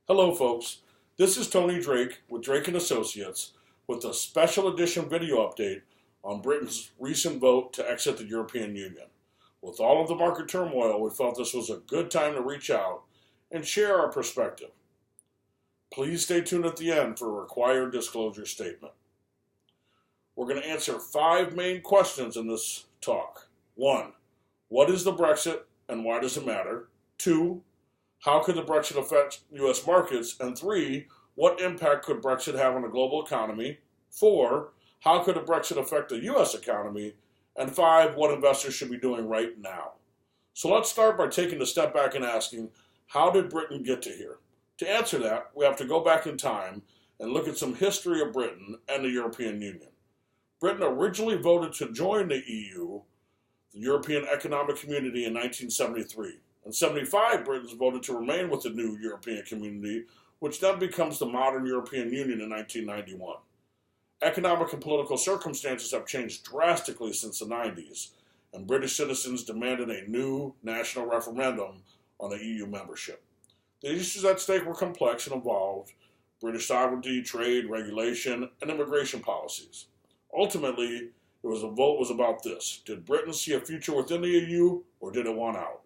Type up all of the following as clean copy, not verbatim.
Hello folks, this is Tony Drake with Drake & Associates with a special edition video update on Britain's recent vote to exit the European Union. With all of the market turmoil, we felt this was a good time to reach out and share our perspective. Please stay tuned at the end for a required disclosure statement. We're going to answer 5 main questions in this talk. 1. What is the Brexit and why does it matter? 2. How could the Brexit affect U.S. markets? And 3, what impact could Brexit have on the global economy? 4, how could the Brexit affect the U.S. economy? And 5, what investors should be doing right now. So let's start by taking a step back and asking, how did Britain get to here? To answer that, we have to go back in time and look at some history of Britain and the European Union. Britain originally voted to join the EU, the European Economic Community, in 1973. In 1975, Britons voted to remain with the new European Community, which then becomes the modern European Union in 1991. Economic and political circumstances have changed drastically since the 90s, and British citizens demanded a new national referendum on the EU membership. The issues at stake were complex and involved British sovereignty, trade, regulation, and immigration policies. Ultimately, the vote was about this. Did Britain see a future within the EU, or did it want out?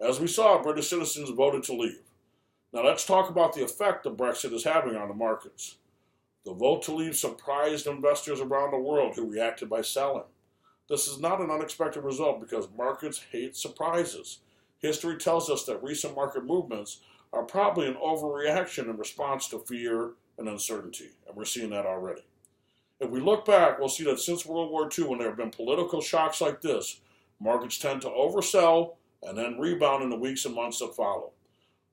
As we saw, British citizens voted to leave. Now let's talk about the effect that Brexit is having on the markets. The vote to leave surprised investors around the world who reacted by selling. This is not an unexpected result because markets hate surprises. History tells us that recent market movements are probably an overreaction in response to fear and uncertainty, and we're seeing that already. If we look back, we'll see that since World War II, when there have been political shocks like this, markets tend to oversell and then rebound in the weeks and months that follow.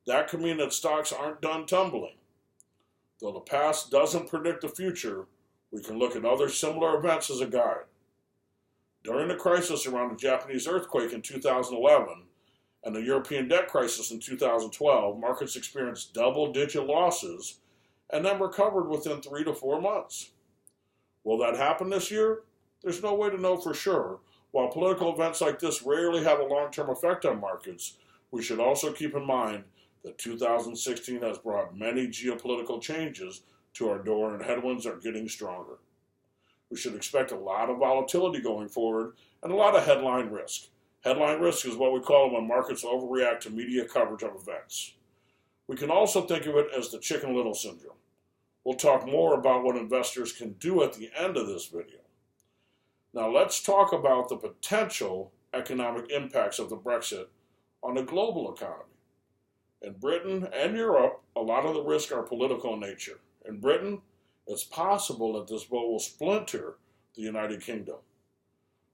That could mean that stocks aren't done tumbling. Though the past doesn't predict the future, we can look at other similar events as a guide. During the crisis around the Japanese earthquake in 2011 and the European debt crisis in 2012, markets experienced double-digit losses and then recovered within 3 to 4 months. Will that happen this year? There's no way to know for sure. While political events like this rarely have a long-term effect on markets, we should also keep in mind that 2016 has brought many geopolitical changes to our door and headwinds are getting stronger. We should expect a lot of volatility going forward and a lot of headline risk. Headline risk is what we call it when markets overreact to media coverage of events. We can also think of it as the Chicken Little syndrome. We'll talk more about what investors can do at the end of this video. Now let's talk about the potential economic impacts of the Brexit on the global economy. In Britain and Europe, a lot of the risks are political in nature. In Britain, it's possible that this vote will splinter the United Kingdom.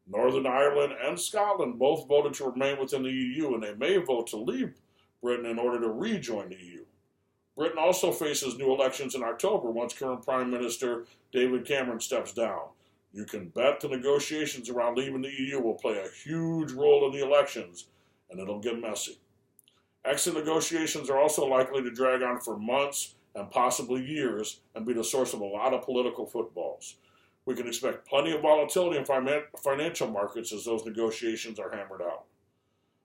Northern Ireland and Scotland both voted to remain within the EU, and they may vote to leave Britain in order to rejoin the EU. Britain also faces new elections in October once current Prime Minister David Cameron steps down. You can bet the negotiations around leaving the EU will play a huge role in the elections, and it'll get messy. Exit negotiations are also likely to drag on for months and possibly years and be the source of a lot of political footballs. We can expect plenty of volatility in financial markets as those negotiations are hammered out.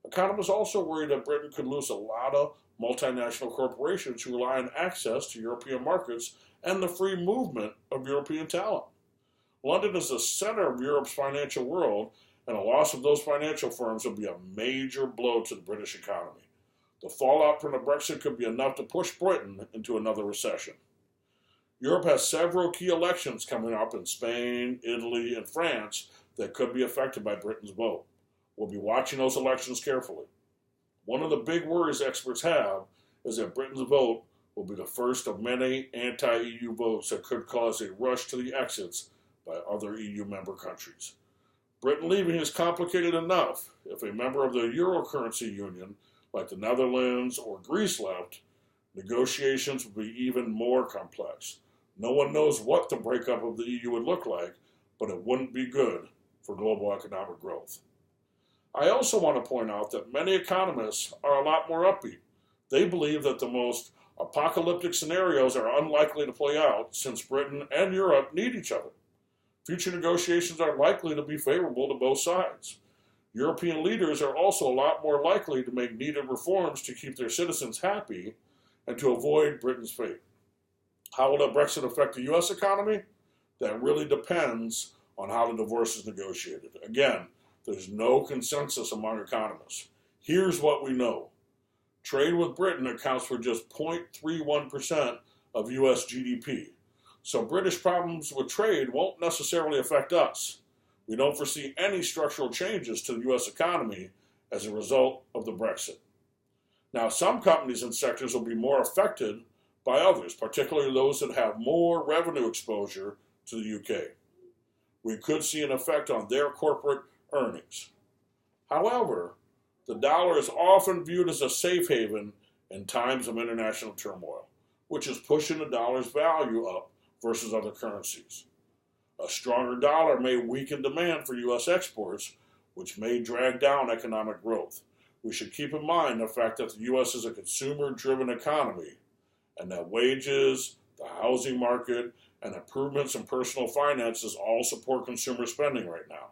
Economists also worry that Britain could lose a lot of multinational corporations who rely on access to European markets and the free movement of European talent. London is the center of Europe's financial world, and a loss of those financial firms would be a major blow to the British economy. The fallout from the Brexit could be enough to push Britain into another recession. Europe has several key elections coming up in Spain, Italy, and France that could be affected by Britain's vote. We'll be watching those elections carefully. One of the big worries experts have is that Britain's vote will be the first of many anti-EU votes that could cause a rush to the exits by other EU member countries. Britain leaving is complicated enough. If a member of the Euro currency union, like the Netherlands or Greece, left, negotiations would be even more complex. No one knows what the breakup of the EU would look like, but it wouldn't be good for global economic growth. I also want to point out that many economists are a lot more upbeat. They believe that the most apocalyptic scenarios are unlikely to play out since Britain and Europe need each other. Future negotiations are likely to be favorable to both sides. European leaders are also a lot more likely to make needed reforms to keep their citizens happy and to avoid Britain's fate. How will Brexit affect the U.S. economy? That really depends on how the divorce is negotiated. Again, there's no consensus among economists. Here's what we know. Trade with Britain accounts for just 0.31% of U.S. GDP. So British problems with trade won't necessarily affect us. We don't foresee any structural changes to the U.S. economy as a result of the Brexit. Now, some companies and sectors will be more affected by others, particularly those that have more revenue exposure to the UK. We could see an effect on their corporate earnings. However, the dollar is often viewed as a safe haven in times of international turmoil, which is pushing the dollar's value up versus other currencies. A stronger dollar may weaken demand for U.S. exports, which may drag down economic growth. We should keep in mind the fact that the U.S. is a consumer-driven economy and that wages, the housing market, and improvements in personal finances all support consumer spending right now.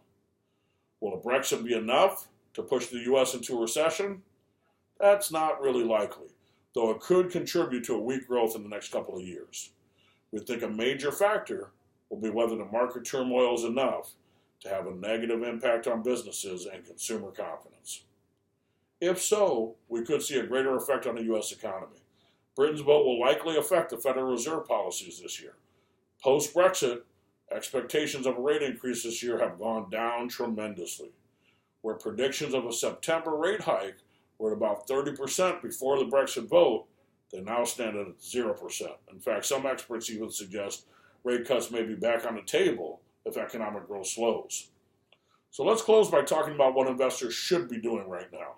Will a Brexit be enough to push the U.S. into a recession? That's not really likely, though it could contribute to a weak growth in the next couple of years. We think a major factor will be whether the market turmoil is enough to have a negative impact on businesses and consumer confidence. If so, we could see a greater effect on the U.S. economy. Britain's vote will likely affect the Federal Reserve policies this year. Post-Brexit, expectations of a rate increase this year have gone down tremendously. Where predictions of a September rate hike were at about 30% before the Brexit vote, they now stand at 0%. In fact, some experts even suggest rate cuts may be back on the table if economic growth slows. So let's close by talking about what investors should be doing right now.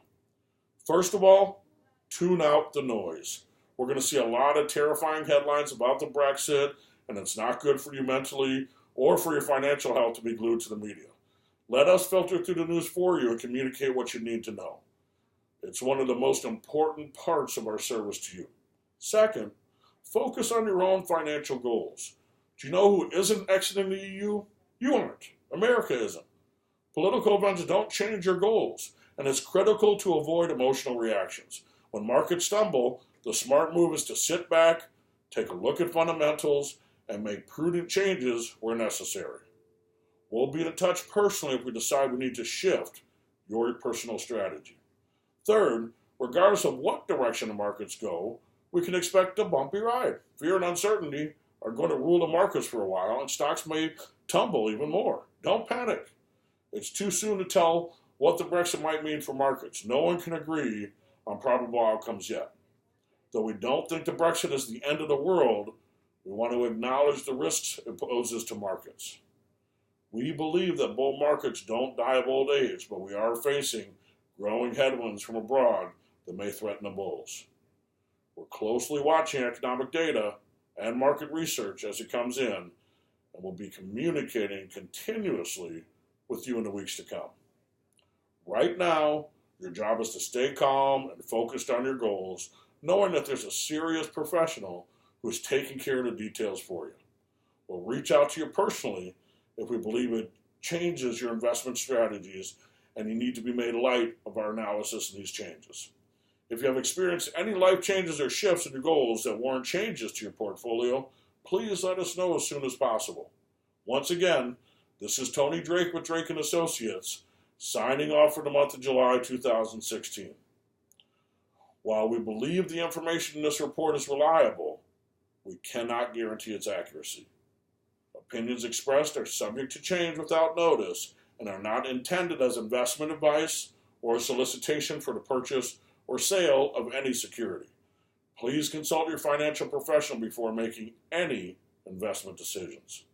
First of all, tune out the noise. We're going to see a lot of terrifying headlines about the Brexit, and it's not good for you mentally or for your financial health to be glued to the media. Let us filter through the news for you and communicate what you need to know. It's one of the most important parts of our service to you. Second, focus on your own financial goals. Do you know who isn't exiting the EU? You aren't. America isn't. Political events don't change your goals, and it's critical to avoid emotional reactions. When markets stumble, the smart move is to sit back, take a look at fundamentals, and make prudent changes where necessary. We'll be in touch personally if we decide we need to shift your personal strategy. Third, regardless of what direction the markets go, we can expect a bumpy ride. Fear and uncertainty are going to rule the markets for a while, and stocks may tumble even more. Don't panic. It's too soon to tell what the Brexit might mean for markets. No one can agree on probable outcomes yet. Though we don't think the Brexit is the end of the world, we want to acknowledge the risks it poses to markets. We believe that bull markets don't die of old age, but we are facing growing headwinds from abroad that may threaten the bulls. We're closely watching economic data and market research as it comes in, and we'll be communicating continuously with you in the weeks to come. Right now, your job is to stay calm and focused on your goals, knowing that there's a serious professional who's taking care of the details for you. We'll reach out to you personally if we believe it changes your investment strategies and you need to be made light of our analysis of these changes. If you have experienced any life changes or shifts in your goals that warrant changes to your portfolio, please let us know as soon as possible. Once again, this is Tony Drake with Drake & Associates, signing off for the month of July 2016. While we believe the information in this report is reliable, we cannot guarantee its accuracy. Opinions expressed are subject to change without notice and are not intended as investment advice or a solicitation for the purchase or sale of any security. Please consult your financial professional before making any investment decisions.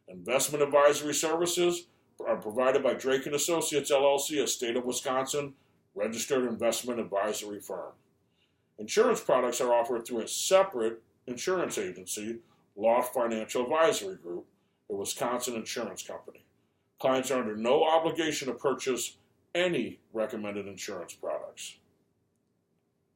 Investment advisory services are provided by Drake & Associates, LLC, a state of Wisconsin registered investment advisory firm. Insurance products are offered through a separate insurance agency, Loft Financial Advisory Group, a Wisconsin insurance company. Clients are under no obligation to purchase any recommended insurance product.